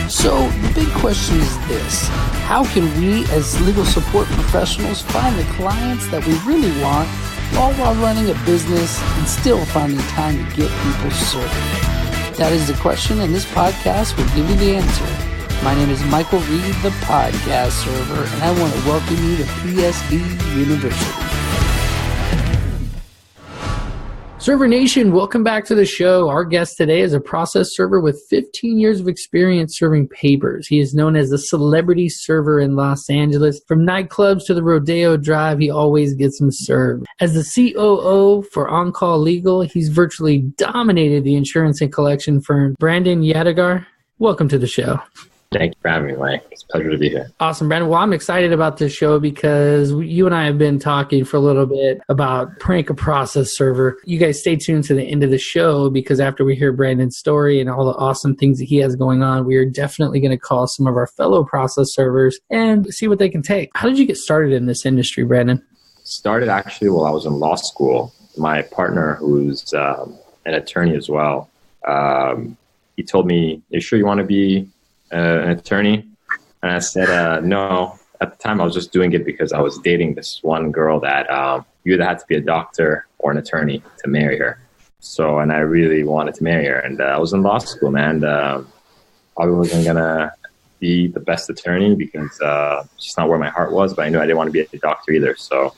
So the big question is this: how can we as legal support professionals find the clients that we really want, all while running a business and still finding time to get people served? That is the question, and this podcast will give you the answer. My name is Michael Reed, the podcast server, and I want to welcome you to PSD University. Server Nation, welcome back to the show. Our guest today is a process server with 15 years of experience serving papers. He is known as the celebrity server in Los Angeles. From nightclubs to the Rodeo Drive, he always gets them served. As the COO for On Call Legal, he's virtually dominated the insurance and collection firm. Brandon Yadigar, welcome to the show. Thank you for having me, Mike. It's a pleasure to be here. Awesome, Brandon. Well, I'm excited about this show because you and I have been talking for a little bit about Prank a Process Server. You guys stay tuned to the end of the show because after we hear Brandon's story and all the awesome things that he has going on, we are definitely going to call some of our fellow process servers and see what they can take. How did you get started in this industry, Brandon? Started actually while I was in law school. My partner, who's an attorney as well, he told me, "You sure you want to be an attorney?" And I said, no. At the time, I was just doing it because I was dating this one girl that you either had to be a doctor or an attorney to marry her. So, and I really wanted to marry her. And I was in law school, man. I wasn't going to be the best attorney because it's just not where my heart was, but I knew I didn't want to be a doctor either. So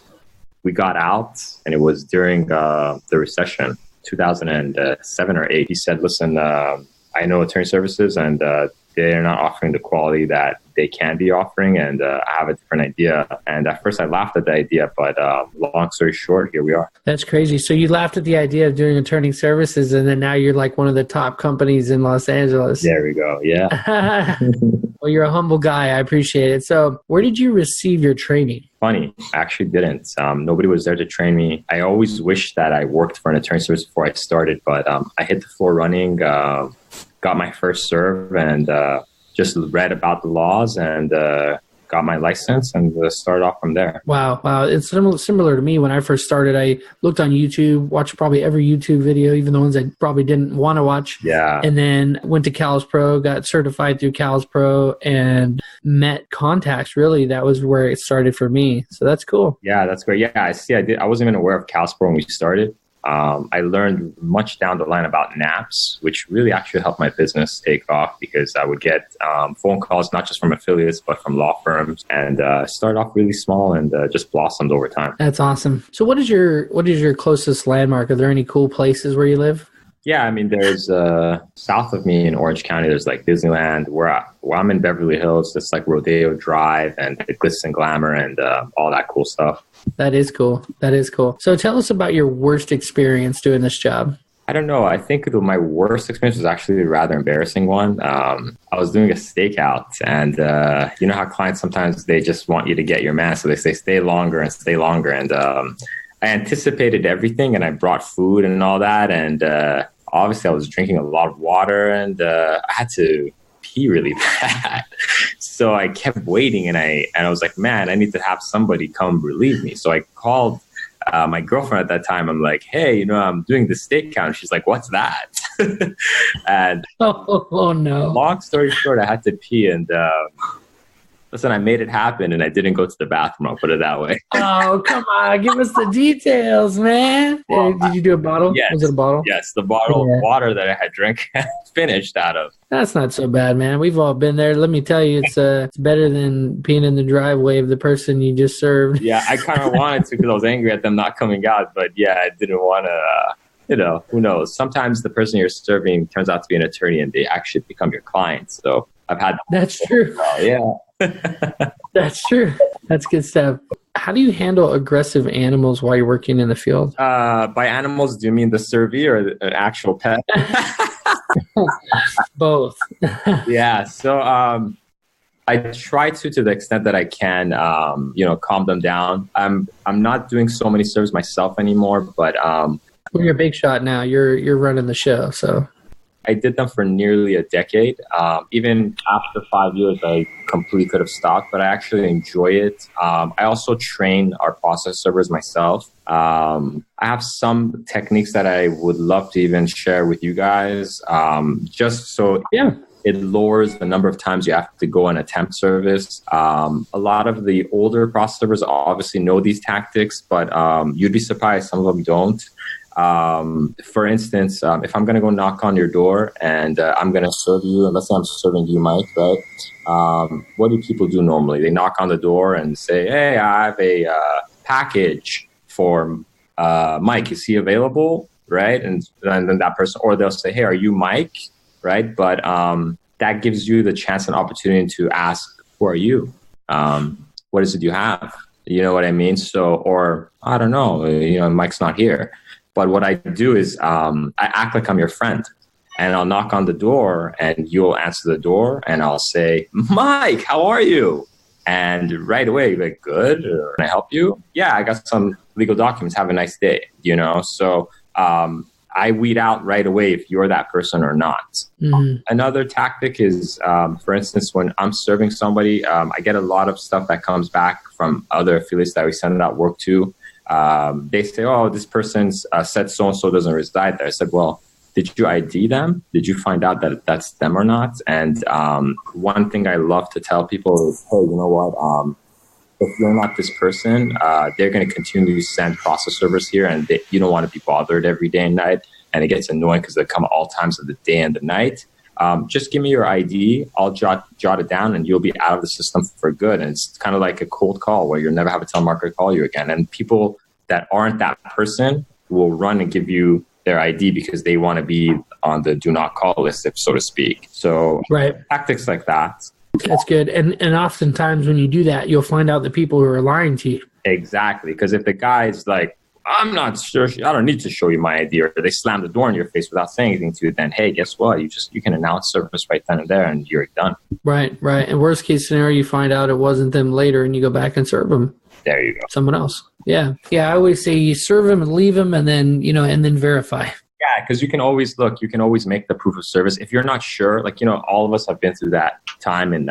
we got out, and it was during the recession, 2007 or 8. He said, listen, I know attorney services, and they're not offering the quality that they can be offering, and I have a different idea. And at first I laughed at the idea, but long story short, here we are. That's crazy. So you laughed at the idea of doing attorney services, and then now you're like one of the top companies in Los Angeles. There we go. Yeah. Well, you're a humble guy. I appreciate it. So where did you receive your training? Funny, I actually didn't. Nobody was there to train me. I always wished that I worked for an attorney service before I started, but I hit the floor running, got my first serve, and just read about the laws and got my license and started off from there. Wow. It's similar to me. When I first started, I looked on YouTube, watched probably every YouTube video, even the ones I probably didn't want to watch. Yeah. And then went to CalsPro, got certified through CalsPro, and met contacts. Really, that was where it started for me. So that's cool. Yeah, that's great. Yeah, I wasn't even aware of CalsPro when we started. I learned much down the line about NAPs, which really actually helped my business take off because I would get phone calls, not just from affiliates, but from law firms, and started off really small and just blossomed over time. That's awesome. So what is your closest landmark? Are there any cool places where you live? Yeah, I mean, there's south of me in Orange County, there's like Disneyland, where I'm in Beverly Hills, just like Rodeo Drive and the glitz and glamour and all that cool stuff. That is cool. So tell us about your worst experience doing this job. I don't know. I think my worst experience was actually a rather embarrassing one. I was doing a stakeout, and you know how clients sometimes they just want you to get your man, so they say stay longer. And I anticipated everything, and I brought food and all that, and obviously I was drinking a lot of water, and I had to pee really bad. So I kept waiting, and I was like, man, I need to have somebody come relieve me. So I called my girlfriend at that time. I'm like, hey, I'm doing the steak count. She's like, what's that? And oh no. Long story short, I had to pee, and listen, I made it happen, and I didn't go to the bathroom. I'll put it that way. Oh, come on. Give us the details, man. Well, did you do a bottle? Yes. Was it a bottle? Yes, the bottle of water that I had drank finished out of. That's not so bad, man. We've all been there. Let me tell you, it's better than being in the driveway of the person you just served. Yeah, I kind of wanted to because I was angry at them not coming out. But yeah, I didn't want to, who knows? Sometimes the person you're serving turns out to be an attorney and they actually become your client. So I've had... That's true. Yeah. That's true. That's good stuff. How do you handle aggressive animals while you're working in the field? By animals, do you mean the servee or an actual pet? Both. Yeah. So I try to the extent that I can, calm them down. I'm not doing so many serves myself anymore, but well, you're a big shot now. You're running the show, so. I did them for nearly a decade. Even after 5 years, I completely could have stopped, but I actually enjoy it. I also train our process servers myself. I have some techniques that I would love to even share with you guys. Just so It lowers the number of times you have to go and attempt service. A lot of the older process servers obviously know these tactics, but you'd be surprised some of them don't. For instance, if I'm going to go knock on your door and I'm going to serve you, and let's say I'm serving you, Mike, right? What do people do normally? They knock on the door and say, hey, I have a package for Mike. Is he available? Right? And then that person, or they'll say, hey, are you Mike? Right? But that gives you the chance and opportunity to ask, who are you? What is it you have? You know what I mean? So, or I don't know, Mike's not here. But what I do is I act like I'm your friend, and I'll knock on the door and you'll answer the door and I'll say, Mike, how are you? And right away, you're like, good. Or, can I help you? Yeah, I got some legal documents. Have a nice day. So I weed out right away if you're that person or not. Mm-hmm. Another tactic is, for instance, when I'm serving somebody, I get a lot of stuff that comes back from other affiliates that we send out work to. They say, oh, this person's said so-and-so doesn't reside there. I said, well, did you ID them? Did you find out that that's them or not? And one thing I love to tell people is, hey, you know what? If you're not this person, they're going to continue to send process servers here, and you don't want to be bothered every day and night. And it gets annoying because they come at all times of the day and the night. Just give me your ID. I'll jot it down, and you'll be out of the system for good. And it's kind of like a cold call where you'll never have a telemarketer call you again. And people that aren't that person will run and give you their ID because they want to be on the do not call list, so to speak. So tactics like that. That's good. And oftentimes when you do that, you'll find out the people who are lying to you. Exactly. Because if the guy's like, I'm not sure, I don't need to show you my ID, or they slam the door in your face without saying anything to you, then hey, guess what? You can announce service right then and there and you're done. Right. And worst case scenario, you find out it wasn't them later and you go back and serve them. There you go. Someone else. Yeah. I always say you serve them and leave them and then, and then verify. Yeah, because you can always make the proof of service. If you're not sure, all of us have been through that time and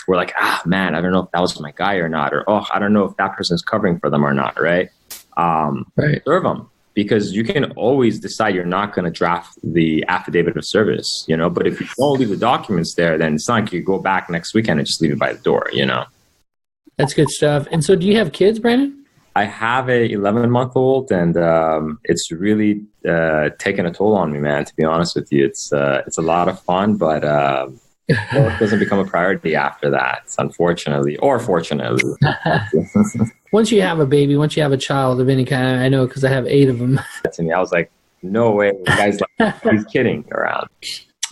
we're like, man, I don't know if that was my guy or not, or, I don't know if that person's covering for them or not, right? Serve them, because you can always decide you're not going to draft the affidavit of service, but if you don't leave the documents there, then it's not like you go back next weekend and just leave it by the door, That's good stuff. And so do you have kids, Brandon? I have a 11-month-old, and it's really taken a toll on me, man. To be honest with you, it's a lot of fun, but it doesn't become a priority after that, unfortunately, or fortunately. Once you have a baby, once you have a child of any kind, I know because I have 8 of them. To me, I was like, no way, the guy's like, he's kidding around.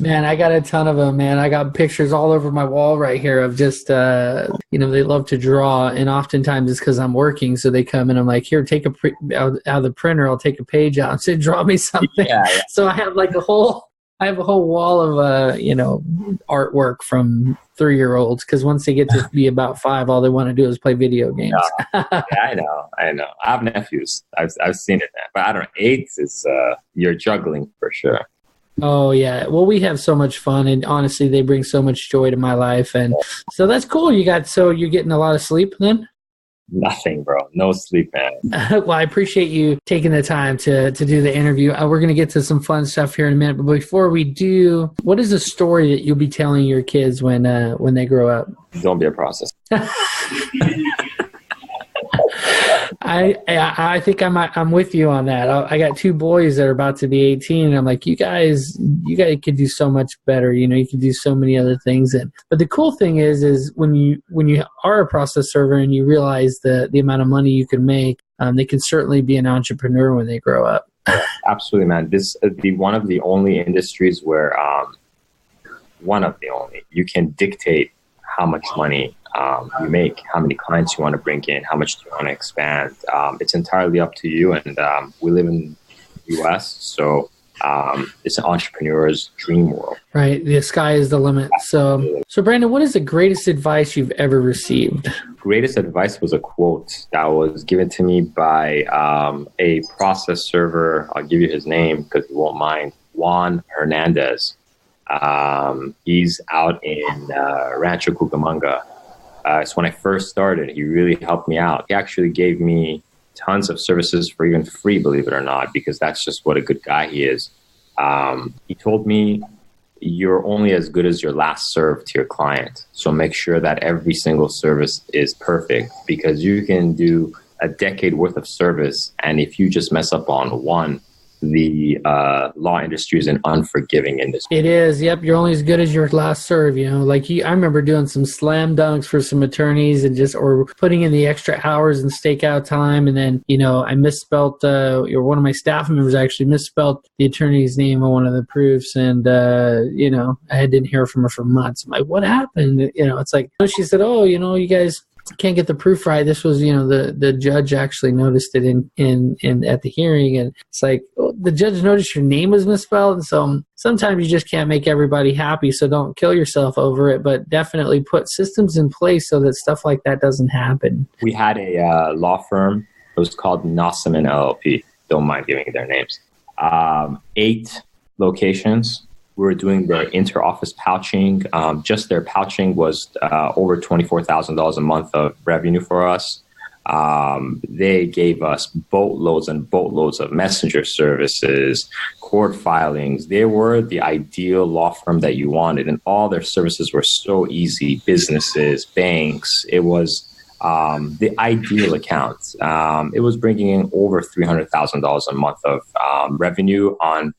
Man, I got a ton of them, man. I got pictures all over my wall right here of just, they love to draw. And oftentimes it's because I'm working. So they come and I'm like, here, take out of the printer. I'll take a page out and say, draw me something. Yeah. So I have a whole wall of, artwork from 3-year-olds. Because once they get to be about 5, all they want to do is play video games. Yeah, I know. I have nephews. I've seen it, man. But I don't know, 8 is, you're juggling for sure. Oh, yeah. Well, we have so much fun, and honestly, they bring so much joy to my life. And so that's cool. So you're getting a lot of sleep then? Nothing, bro. No sleep, man. Well, I appreciate you taking the time to do the interview. We're going to get to some fun stuff here in a minute. But before we do, what is a story that you'll be telling your kids when they grow up? Don't be a process. I think I'm with you on that. I got 2 boys that are about to be 18, and I'm like, you guys could do so much better. You could do so many other things. But the cool thing is when you are a process server and you realize the amount of money you can make, they can certainly be an entrepreneur when they grow up. Yeah, absolutely, man. This is one of the only industries where you can dictate how much money you make, how many clients you want to bring in, how much do you want to expand. It's entirely up to you. And we live in the U.S., so it's an entrepreneur's dream world. Right. The sky is the limit. So Brandon, what is the greatest advice you've ever received? Greatest advice was a quote that was given to me by a process server. I'll give you his name because he won't mind. Juan Hernandez. He's out in Rancho Cucamonga. So when I first started, he really helped me out. He actually gave me tons of services for even free, believe it or not, because that's just what a good guy he is. He told me, you're only as good as your last serve to your client. So make sure that every single service is perfect, because you can do a decade worth of service, and if you just mess up on one, the law industry is an unforgiving industry. It is. Yep. You're only as good as your last serve, like I remember doing some slam dunks for some attorneys and or putting in the extra hours and stakeout time. And then, I misspelt, one of my staff members actually misspelt the attorney's name on one of the proofs. And, I didn't hear from her for months. I'm like, what happened? It's like, she said, oh, you guys can't get the proof right. This was, the judge actually noticed it in at the hearing, and it's like, oh, the judge noticed your name was misspelled. And so sometimes you just can't make everybody happy. So don't kill yourself over it, but definitely put systems in place so that stuff like that doesn't happen. We had a law firm. It was called Nossaman LLP. Don't mind giving their names. 8 locations. We were doing their inter-office pouching. Just their pouching was over $24,000 a month of revenue for us. They gave us boatloads and boatloads of messenger services, court filings. They were the ideal law firm that you wanted, and all their services were so easy. Businesses, banks. It was the ideal account. It was bringing in over $300,000 a month of revenue on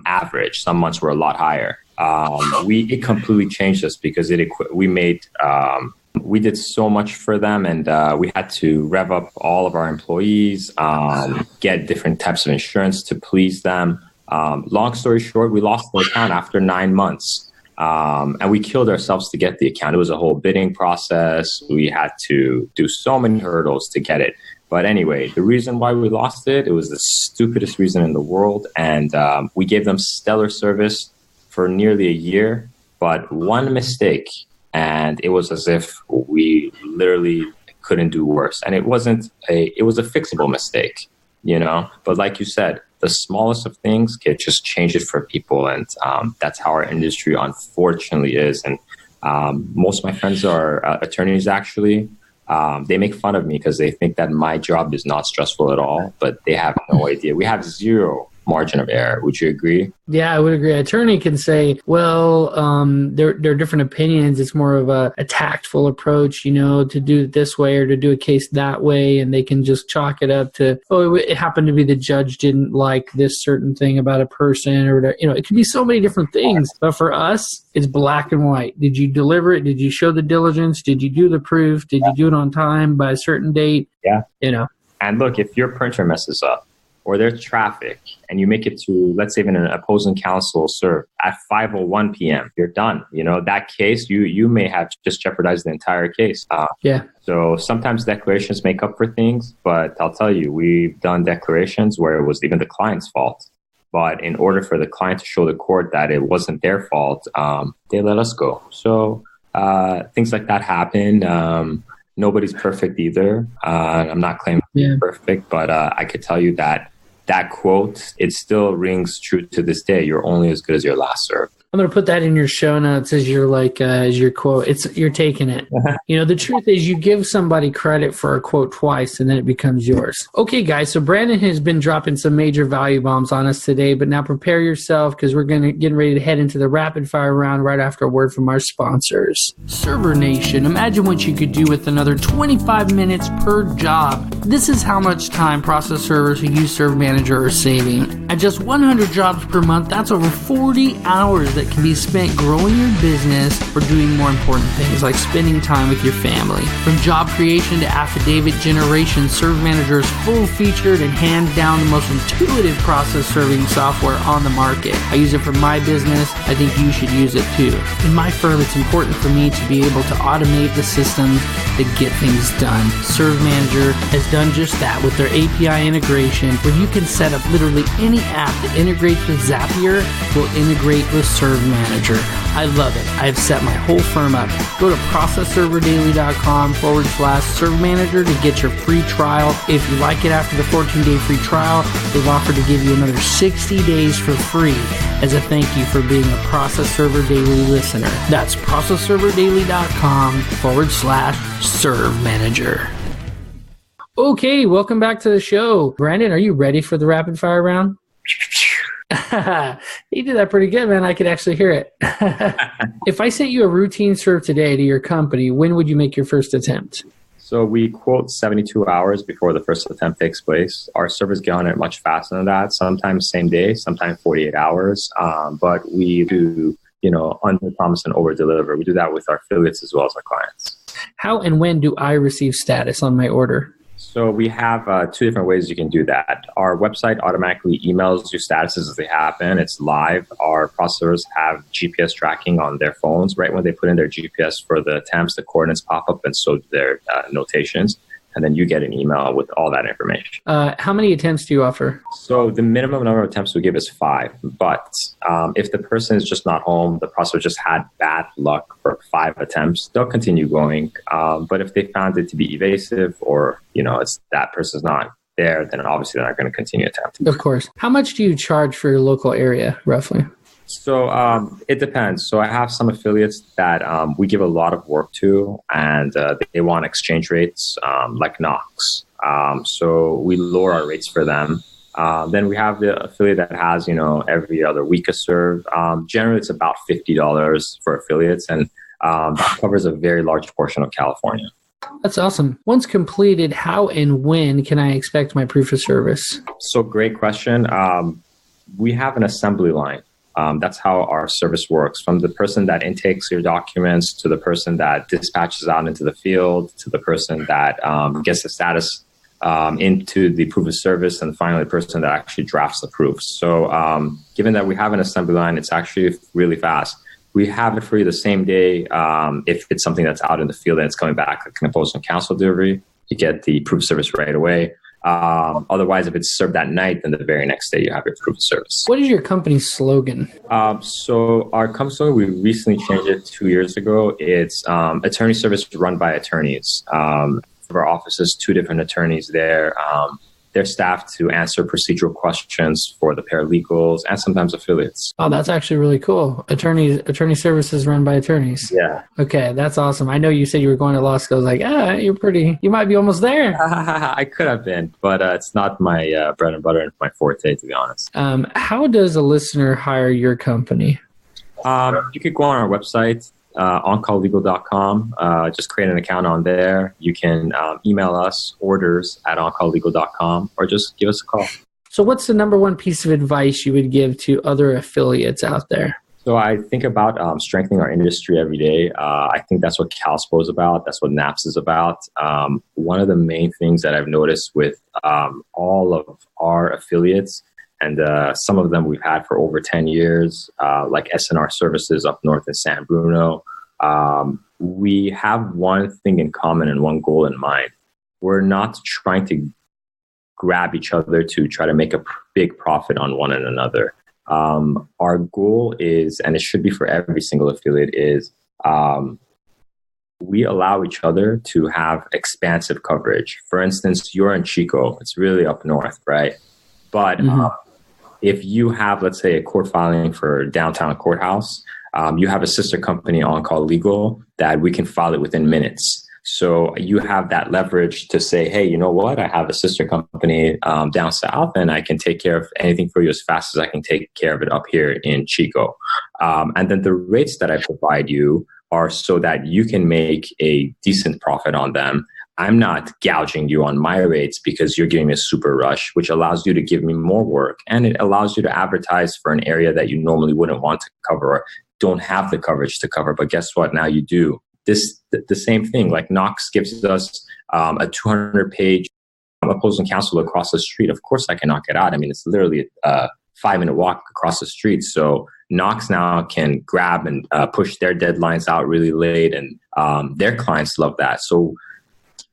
average. Some months were a lot higher. It completely changed us because we did so much for them, and we had to rev up all of our employees, get different types of insurance to please them. Long story short, we lost the account after 9 months, and we killed ourselves to get the account. It was a whole bidding process. We had to do so many hurdles to get it. But anyway, the reason why we lost it was the stupidest reason in the world. And we gave them stellar service for nearly a year, but one mistake, and it was as if we literally couldn't do worse. And it was a fixable mistake, But like you said, the smallest of things can just change it for people. And that's how our industry unfortunately is. And most of my friends are attorneys, actually. They make fun of me because they think that my job is not stressful at all, but they have no idea. We have zero margin of error. Would you agree? Yeah, I would agree. An attorney can say, well, there are different opinions. It's more of a tactful approach, to do it this way or to do a case that way. And they can just chalk it up to, oh, it happened to be the judge didn't like this certain thing about a person, or, it could be so many different things. But for us, it's black and white. Did you deliver it? Did you show the diligence? Did you do the proof? Did you do it on time by a certain date? Yeah. And look, if your printer messes up, or there's traffic, and you make it to, let's say, even an opposing counsel serve at 5:01 p.m., you're done. That case, you may have just jeopardized the entire case. So sometimes declarations make up for things, but I'll tell you, we've done declarations where it was even the client's fault. But in order for the client to show the court that it wasn't their fault, they let us go. So things like that happen. Nobody's perfect either. I'm not claiming to be perfect, but I could tell you that quote, it still rings true to this day. You're only as good as your last serve. I'm going to put that in your show notes as your as your quote. You're taking it. The truth is you give somebody credit for a quote twice and then it becomes yours. Okay, guys. So Brandon has been dropping some major value bombs on us today, but now prepare yourself because we're getting ready to head into the rapid fire round right after a word from our sponsors. Server Nation, imagine what you could do with another 25 minutes per job. This is how much time process servers who use Serve Manager are saving. At just 100 jobs per month, that's over 40 hours that can be spent growing your business or doing more important things like spending time with your family. From job creation to affidavit generation, Serve Manager is full-featured and hands down the most intuitive process serving software on the market. I use it for my business. I think you should use it too. In my firm, it's important for me to be able to automate the systems that get things done. Serve Manager has done just that with their API integration, where you can set up literally any app that integrates with Zapier will integrate with Serve Manager. I love it. I've set my whole firm up. Go to processserverdaily.com/Serve Manager to get your free trial. If you like it after the 14-day free trial, they've offered to give you another 60 days for free as a thank you for being a Process Server Daily listener. That's processserverdaily.com/Serve Manager. Okay, welcome back to the show. Brandon, are you ready for the rapid fire round? You did that pretty good, man. I could actually hear it. If I sent you a routine serve today to your company, when would you make your first attempt? So we quote 72 hours before the first attempt takes place. Our servers get on it much faster than that, sometimes same day, sometimes 48 hours. But we do, under promise and over deliver. We do that with our affiliates as well as our clients. How and when do I receive status on my order? So we have two different ways you can do that. Our website automatically emails you statuses as they happen. It's live. Our processors have GPS tracking on their phones. Right when they put in their GPS for the attempts, the coordinates pop up, and so do their notations. And then you get an email with all that information. How many attempts do you offer? So the minimum number of attempts we give is 5. But if the person is just not home, the processor just had bad luck for 5 attempts, they'll continue going. But if they found it to be evasive or, it's that person's not there, then obviously they're not going to continue attempting. Of course. How much do you charge for your local area, roughly? So it depends. So I have some affiliates that we give a lot of work to, and they want exchange rates like Knox. So we lower our rates for them. Then we have the affiliate that has, every other week a serve. Generally, it's about $50 for affiliates, and that covers a very large portion of California. That's awesome. Once completed, how and when can I expect my proof of service? So great question. We have an assembly line. That's how our service works. From the person that intakes your documents to the person that dispatches out into the field to the person that gets the status into the proof of service, and finally the person that actually drafts the proofs. So given that we have an assembly line, it's actually really fast. We have it for you the same day. If it's something that's out in the field and it's coming back, like an opposed and counsel delivery, you get the proof of service right away. Otherwise, if it's served that night, then the very next day you have your proof of service. What is your company's slogan? So our company slogan, we recently changed it 2 years ago. It's attorney service run by attorneys. For our offices, 2 different attorneys there. They're staffed to answer procedural questions for the paralegals and sometimes affiliates. Oh, that's actually really cool. Attorney services run by attorneys. Yeah. Okay, that's awesome. I know you said you were going to law school. I was like, you might be almost there. I could have been, but it's not my bread and butter and my forte, to be honest. How does a listener hire your company? You could go on our website, oncalllegal.com. Just create an account on there. You can email us orders@oncalllegal.com or just give us a call. So what's the number one piece of advice you would give to other affiliates out there? So I think about strengthening our industry every day. I think that's what CalSPO is about. That's what NAPS is about. One of the main things that I've noticed with all of our affiliates, and some of them we've had for over 10 years, like SNR Services up north in San Bruno. We have one thing in common and one goal in mind. We're not trying to grab each other to try to make a big profit on one and another. Our goal is, and it should be for every single affiliate, is we allow each other to have expansive coverage. For instance, you're in Chico. It's really up north, right? But if you have, let's say, a court filing for downtown courthouse, you have a sister company, On Call Legal, that we can file it within minutes. So you have that leverage to say, hey, you know what? I have a sister company down south, and I can take care of anything for you as fast as I can take care of it up here in Chico. And then the rates that I provide you are so that you can make a decent profit on them. I'm not gouging you on my rates because you're giving me a super rush, which allows you to give me more work, and it allows you to advertise for an area that you normally wouldn't want to cover or don't have the coverage to cover. But guess what? Now you do. The same thing, like Knox gives us a 200-page opposing counsel across the street. Of course I can knock it out. I mean, it's literally a 5-minute walk across the street. So Knox now can grab and push their deadlines out really late, and their clients love that. So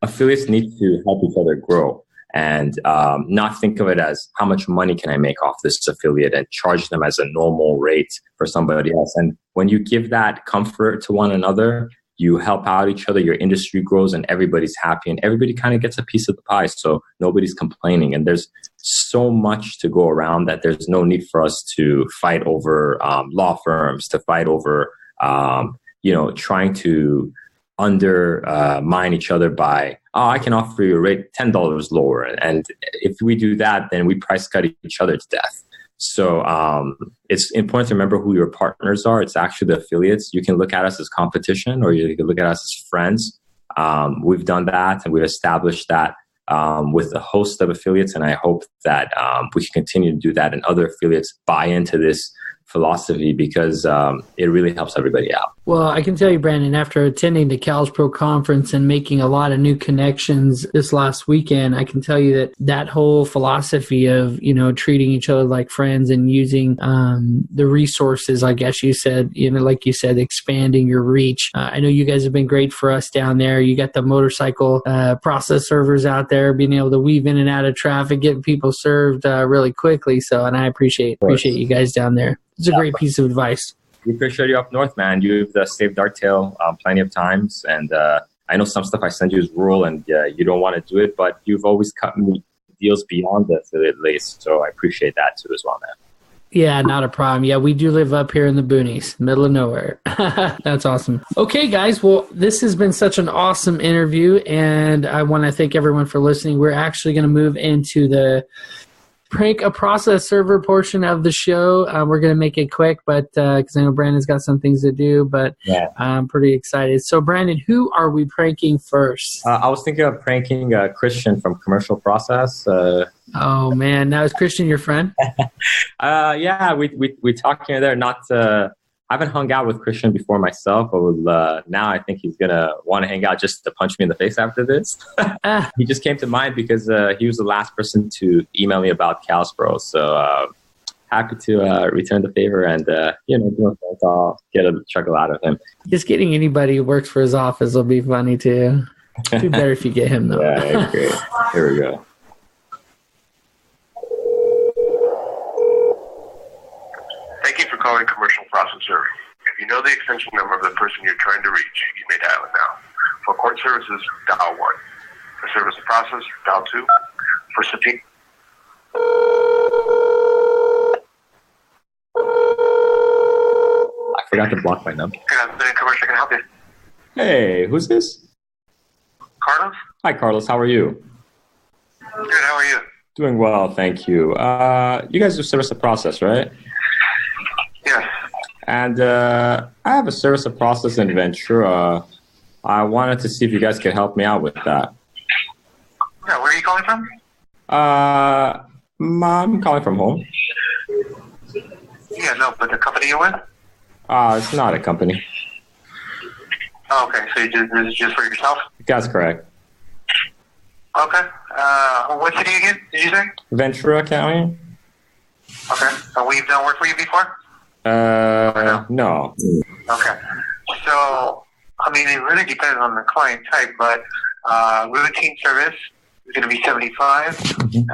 affiliates need to help each other grow and not think of it as how much money can I make off this affiliate and charge them as a normal rate for somebody else. And when you give that comfort to one another, you help out each other, your industry grows, and everybody's happy, and everybody kind of gets a piece of the pie. So nobody's complaining. And there's so much to go around that there's no need for us to fight over law firms, to fight over, trying to undermine each other by, I can offer you a rate $10 lower. And if we do that, then we price cut each other to death. So it's important to remember who your partners are. It's actually the affiliates. You can look at us as competition, or you can look at us as friends. We've done that, and we've established that with a host of affiliates, and I hope that we can continue to do that, and other affiliates buy into this philosophy, because it really helps everybody out. Well, I can tell you, Brandon, after attending the CalsPro conference and making a lot of new connections this last weekend, I can tell you that that whole philosophy of, treating each other like friends and using the resources, I guess you said, like you said, expanding your reach. I know you guys have been great for us down there. You got the motorcycle process servers out there, being able to weave in and out of traffic, getting people served really quickly. So, and I appreciate you guys down there. It's a great piece of advice. We appreciate you up north, man. You've saved our tail plenty of times. And I know some stuff I send you is rural and you don't want to do it, but you've always cut me deals beyond the affiliate list. So I appreciate that too as well, man. Yeah, not a problem. Yeah, we do live up here in the boonies, middle of nowhere. That's awesome. Okay, guys. Well, this has been such an awesome interview, and I want to thank everyone for listening. We're actually going to move into the prank a process server portion of the show. We're going to make it quick, but because I know Brandon's got some things to do, but yeah. I'm pretty excited. So, Brandon, who are we pranking first? I was thinking of pranking Christian from Commercial Process. Oh, man. Now, is Christian your friend? Yeah, we talked here and there. Not I haven't hung out with Christian before myself, but now I think he's going to want to hang out just to punch me in the face after this. He just came to mind because he was the last person to email me about CalsPro. So happy to return the favor and, do a phone call, get a chuckle out of him. Just getting anybody who works for his office will be funny too. It'd be better if you get him, though. Yeah, great. Here we go. Thank you for calling Commercial Processor. If you know the extension number of the person you're trying to reach, you may dial it now. For court services, dial 1. For service of process, dial 2. For subpoena. I forgot to block my number. Good afternoon, Commercial. Can I help you? Hey, who's this? Carlos? Hi, Carlos. How are you? Good. How are you? Doing well, thank you. You guys do service of process, right? Yes. And I have a service of process in Ventura. I wanted to see if you guys could help me out with that. Yeah, where are you calling from? I'm calling from home. Yeah, no, but the company you're with? It's not a company. Oh, okay, so this is just for yourself? That's correct. Okay. What city again, did you say? Ventura County. Okay. We've done work for you before? No. Okay. So, I mean, it really depends on the client type, but routine service is going to be 75,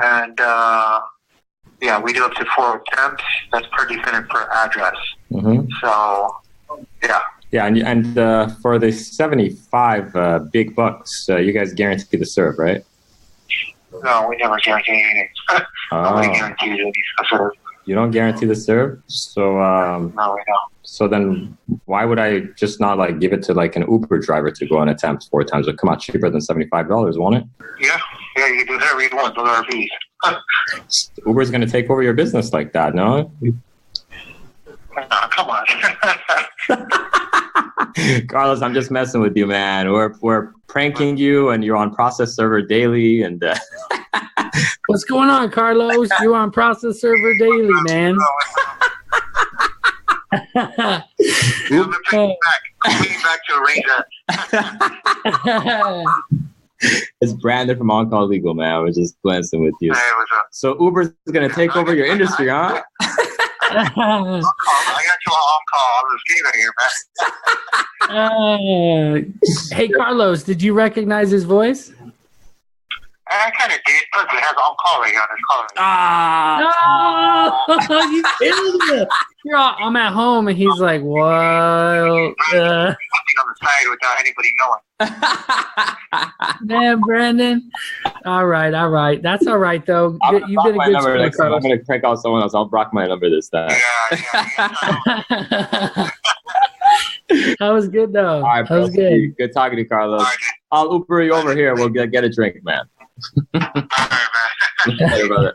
and yeah, we do up to 4 attempts. That's per defendant per address. So, yeah. Yeah, and for the 75 big bucks, you guys guarantee the serve, right? No, we never guarantee anything. Nobody guarantees any serve. You don't guarantee the serve? So, no, we don't. So then why would I just not give it to an Uber driver to go and attempt 4 times? It would come out cheaper than $75, won't it? Yeah, you can do whatever you want. Those are our fees. Uber's going to take over your business like that, no? Come on. Carlos, I'm just messing with you, man. We're pranking you, and you're on Process Server Daily, and what's going on, Carlos? You're on Process Server Daily, man. I'm back to arrange that. It's Brandon from On Call Legal, man. We're just glancing with you. Hey, what's up? So Uber's going to take over your industry, huh? I got you on call. I'm just kidding here, man. Hey, Carlos, did you recognize his voice? I kind of did, but it has on call right on his caller. No, you killed it. I'm at home, and he's like, "Well, something on the side without anybody knowing." Man, Brandon. All right. That's all right, though. You did a good sport, Carlos. I'm going to crank out someone else. I'll block my number this time. Yeah. That was good, though. All right, that was good. Good talking to you, Carlos. Right, I'll Uber you over here. We'll get a drink, man. all right, man. Hey, brother.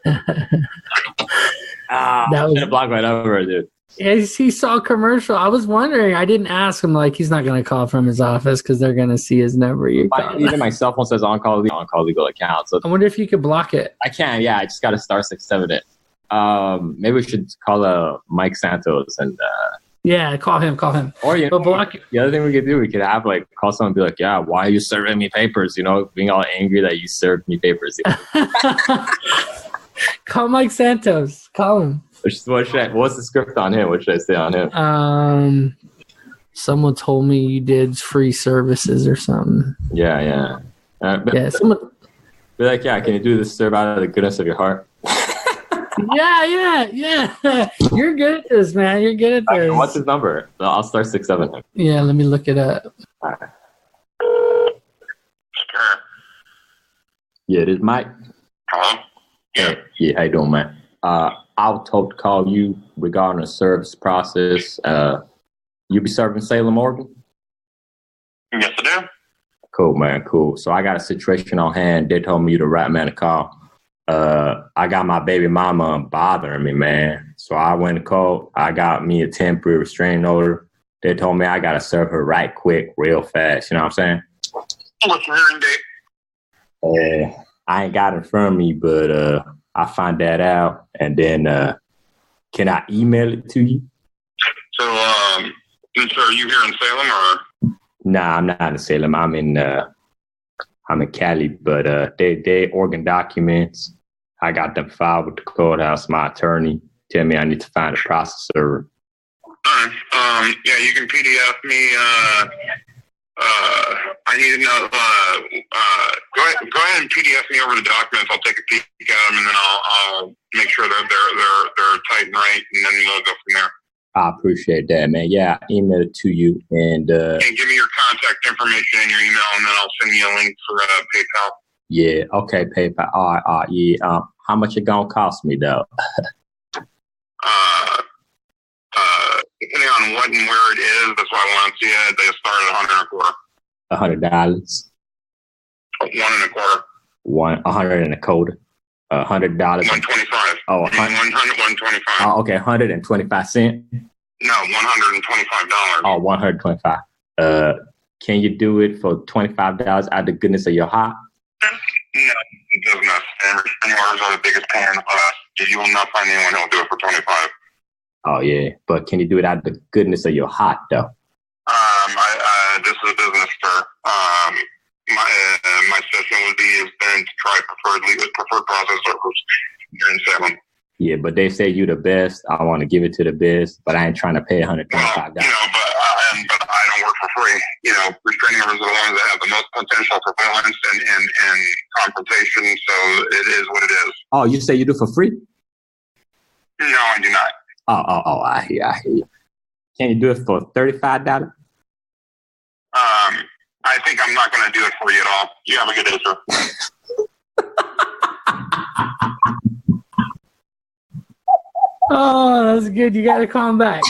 That I was should have blocked my number, dude. he saw a commercial. I was wondering. I didn't ask him. Like, he's not going to call from his office because they're going to see his number. Even my cell phone says on-call legal account. So I wonder if you could block it. I can, yeah. I just got to *671 it. Maybe we should call Mike Santos and yeah, call him. Or block it. The other thing we could do, we could have like call someone and be like, yeah, why are you serving me papers? You know, being all angry that you served me papers. Call Mike Santos. Call him. What's the script on him? What should I say on him? Someone told me you did free services or something. Yeah. Someone. Be like, yeah, can you do this serve out of the goodness of your heart? Yeah. You're good at this, man. You're good at this. What's his number? I'll *671 him. Yeah, let me look it up. All right. Sure. Yeah, it is Mike. Hello? Yeah, how you doing, man? I was told to call you regarding the service process. You be serving Salem, Oregon? Yes, I do. Cool, man, cool. So I got a situation on hand. They told me you the right man to call. I got my baby mama bothering me, man. So I went to call. I got me a temporary restraining order. They told me I got to serve her right quick, real fast. You know what I'm saying? What's your hearing date? I ain't got it in front of me, but I'll find that out. And then can I email it to you? So, are you here in Salem or? Nah, I'm not in Salem. I'm in Cali, but they Oregon documents. I got them filed with the courthouse. My attorney tell me I need to find a processor. All right. Yeah, you can PDF me. I need to know. Go ahead and PDF me over the documents. I'll take a peek at them, and then I'll make sure that they're tight and right, and then we'll go from there. I appreciate that, man. Yeah, I email it to you, and give me your contact information and your email, and then I'll send you a link for PayPal. Yeah, okay, PayPal. All right, yeah. How much it gonna cost me though? Depending on what and where it is, that's why I want to see it. They start at $100 and a quarter. $100. $1 and a quarter. $100. $125. Oh, $125. Oh, okay, 125 cents. No, $125. Oh, 125. Can you do it for $25 out of the goodness of your heart? No, it does not. And orders are the biggest pain in the class. You will not find anyone who will do it for 25. Oh yeah, but can you do it out of the goodness of your heart, though? This is a business, sir. My session would be to try preferred process servers here in Salem. Yeah, but they say you the best. I want to give it to the best, but I ain't trying to pay $125. Well, but I don't work for free. Restraining orders are the ones that have the most potential for violence and confrontation. So it is what it is. Oh, you say you do for free? No, I do not. Oh, I hear you. Can you do it for $35? I think I'm not going to do it for you at all. You have a good day, sir. Oh, that's good. You got to call him back.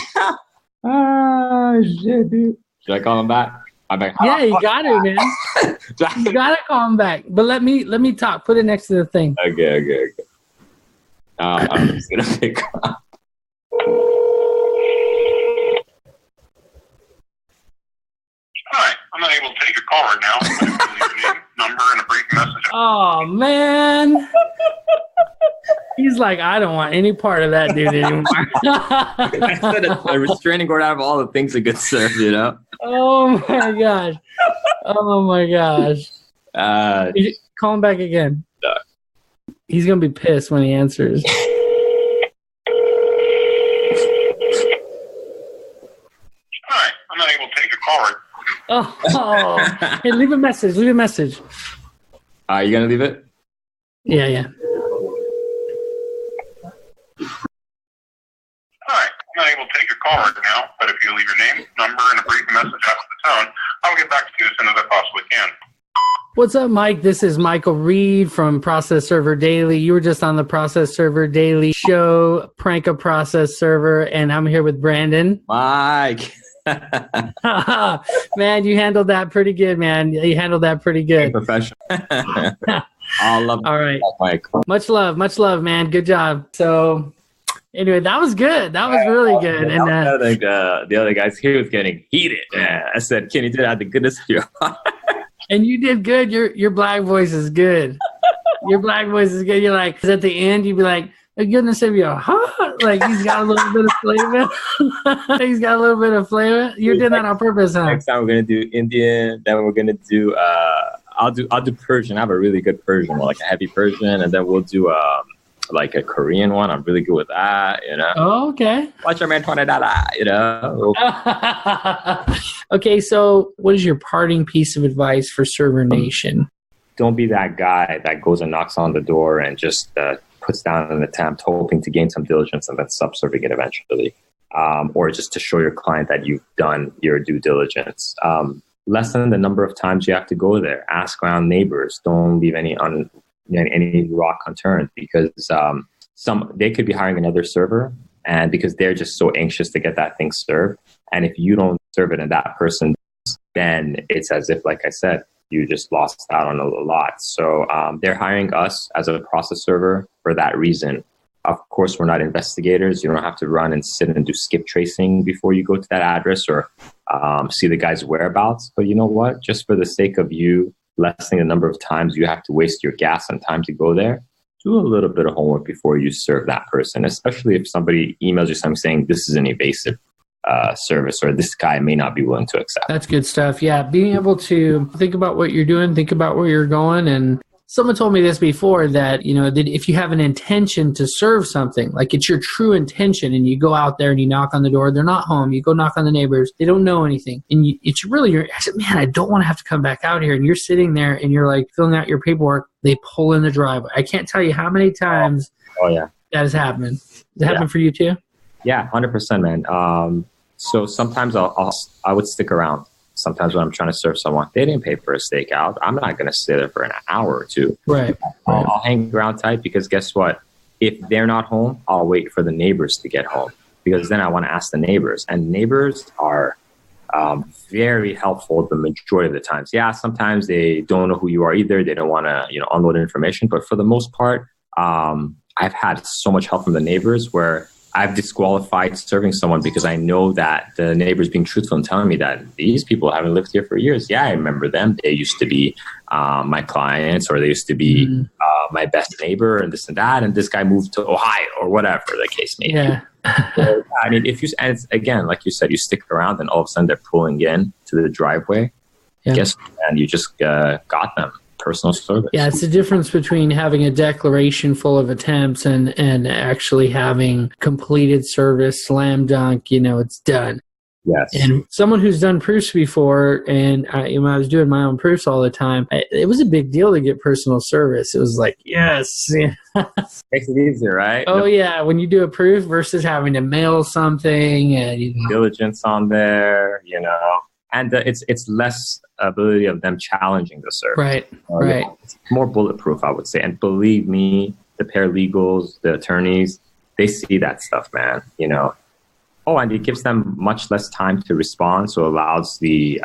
Oh, shit, dude. Should I call him back? Yeah, you got it, man. You got to call him back. But let me talk. Put it next to the thing. Okay. I'm just going to pick up. Hi, I'm not able to take a call right now. I'm going to leave your name, number, and a brief message. Oh, man. He's like, I don't want any part of that dude anymore. I said a restraining order out of all the things that get served, you know? Oh, my gosh. Call him back again. No. He's going to be pissed when he answers. Hi, I'm not able to take a call right Oh. Hey, leave a message. You going to leave it? Yeah. Hi, I'm not able to take a call right now, but if you leave your name, number, and a brief message after the tone, I'll get back to you as soon as I possibly can. What's up, Mike? This is Michael Reed from Process Server Daily. You were just on the Process Server Daily show, Prank a Process Server, and I'm here with Brandon. Mike. Man, you handled that pretty good, man. You handled that pretty good. Professional. All right. Mike. Much love, man. Good job. So Anyway, that was good. That was really good. And the other guys, he was getting heated. I said, "Can you do that out of the goodness of your heart?" And you did good. Your black voice is good. Your black voice is good. You're like, 'cause at the end, you'd be like, "The goodness of your heart." Like he's got a little bit of flavor. He's got a little bit of flavor. You did that on purpose, huh? Next time we're gonna do Indian. Then we're gonna do. I'll do Persian. I have a really good Persian one, like a heavy Persian, and then we'll do like a Korean one. I'm really good with that, you know. Oh, okay. Watch your man $20, you know. Okay, so what is your parting piece of advice for Server Nation? Don't be that guy that goes and knocks on the door and just puts down an attempt, hoping to gain some diligence and then subserving it eventually, or just to show your client that you've done your due diligence. Lessen the number of times you have to go there. Ask around neighbors. Don't leave any rock unturned, because they could be hiring another server, and because they're just so anxious to get that thing served, and if you don't serve it and that person does, then it's as if, like I said, you just lost out on a lot. So they're hiring us as a process server for that reason. Of course, we're not investigators. You don't have to run and sit and do skip tracing before you go to that address or see the guy's whereabouts. But you know what? Just for the sake of you lessening the number of times you have to waste your gas and time to go there, do a little bit of homework before you serve that person, especially if somebody emails you something saying this is an evasive service or this guy may not be willing to accept. That's good stuff. Yeah, being able to think about what you're doing, think about where you're going. And someone told me this before, that, you know, that if you have an intention to serve something, like it's your true intention, and you go out there and you knock on the door, they're not home, you go knock on the neighbors, they don't know anything, and it's really I said, man, I don't want to have to come back out here. And you're sitting there and you're like filling out your paperwork, they pull in the driveway. I can't tell you how many times that has happened. Does it happen for you too? Yeah, 100%, man. So sometimes I would stick around. Sometimes when I'm trying to serve someone, they didn't pay for a stakeout. I'm not going to sit there for an hour or two. Right. I'll hang around tight, because guess what? If they're not home, I'll wait for the neighbors to get home, because then I want to ask the neighbors. And neighbors are very helpful the majority of the times. Yeah, sometimes they don't know who you are either. They don't want to unload information. But for the most part, I've had so much help from the neighbors where I've disqualified serving someone because I know that the neighbor's being truthful and telling me that these people haven't lived here for years. Yeah, I remember them. They used to be my clients, or they used to be my best neighbor, and this and that. And this guy moved to Ohio, or whatever the case may be. Yeah. So, I mean, and it's, again, like you said, you stick around and all of a sudden they're pulling in to the driveway. Yeah. Guess what, man? You just got them. Personal service. Yeah, it's the difference between having a declaration full of attempts and actually having completed service, slam dunk, it's done. Yes. And someone who's done proofs before, and I was doing my own proofs all the time, it was a big deal to get personal service. It was like, yes. Makes it easier, right? Oh, yeah. When you do a proof versus having to mail something and diligence on there, and it's less ability of them challenging the service. Right, right. It's more bulletproof, I would say. And believe me, the paralegals, the attorneys, they see that stuff, man. Oh, and it gives them much less time to respond, so it allows the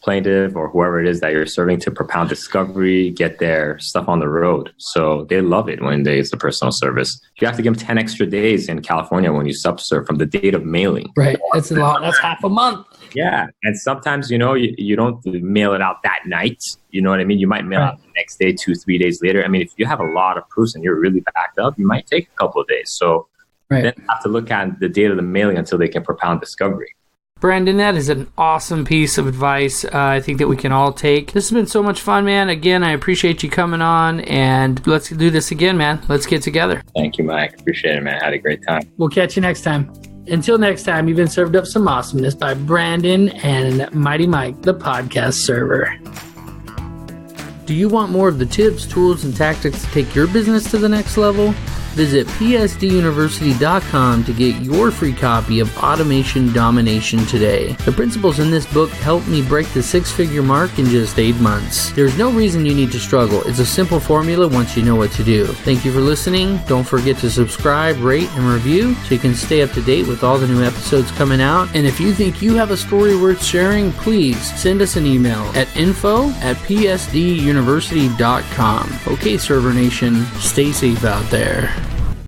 plaintiff or whoever it is that you're serving to propound discovery, get their stuff on the road. So they love it when it's a personal service. You have to give them 10 extra days in California when you subserve from the date of mailing. Right. That's a lot. That's half a month. Yeah. And sometimes, you don't mail it out that night. You know what I mean? You might mail out the next day, 2-3 days later. I mean, if you have a lot of proofs and you're really backed up, you might take a couple of days. So then you have to look at the date of the mailing until they can propound discovery. Brandon, that is an awesome piece of advice I think that we can all take. This has been so much fun, man. Again, I appreciate you coming on, and let's do this again, man. Let's get together. Thank you, Mike. Appreciate it, man. I had a great time. We'll catch you next time. Until next time, you've been served up some awesomeness by Brandon and Mighty Mike, the podcast server. Do you want more of the tips, tools, and tactics to take your business to the next level? Visit psduniversity.com to get your free copy of Automation Domination today. The principles in this book helped me break the 6-figure mark in just 8 months. There's no reason you need to struggle. It's a simple formula once you know what to do. Thank you for listening. Don't forget to subscribe, rate, and review so you can stay up to date with all the new episodes coming out. And if you think you have a story worth sharing, please send us an email at info@psduniversity.com. Okay, Server Nation, stay safe out there.